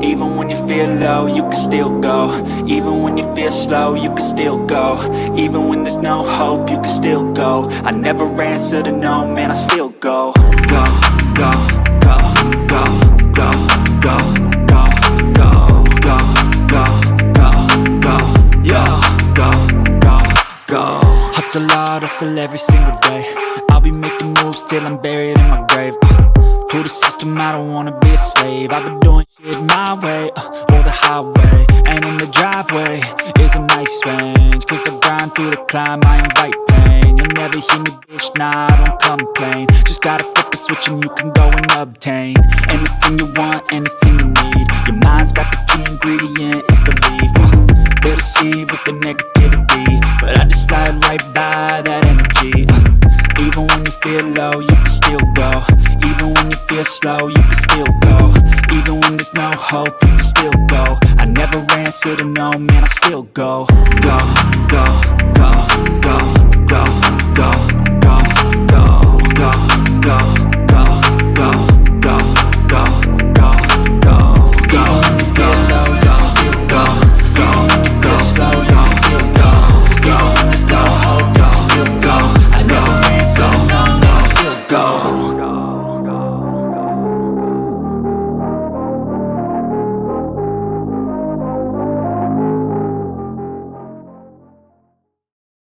Even when you feel low, you can still go. Even when you feel slow, you can still go. Even when there's no hope, you can still go. I never answer to no, man, I still go. Go, go, go, go, go, go, go, go, go, go, go, go, yo, go, go, go. Hustle hard, hustle every single day. I'll be making moves till I'm buried in my grave. To the system, I don't wanna be a slave. I've been doing shit my way, or the highway. And in the driveway is a nice range. Cause I grind through the climb, I invite pain. You'll never hear me, bitch, nah, I don't complain. Just gotta flip the switch and you can go and obtain anything you want, anything you need. Your mind's got the key ingredient, it's belief. They'll deceive with the negativity, but I just slide right by that energy. Even when you feel low, you can still go. Even when you feel slow, you can still go. Even when there's no hope, you can still go. I never answer to no, man, I still go. Go, go, go, go, go, go.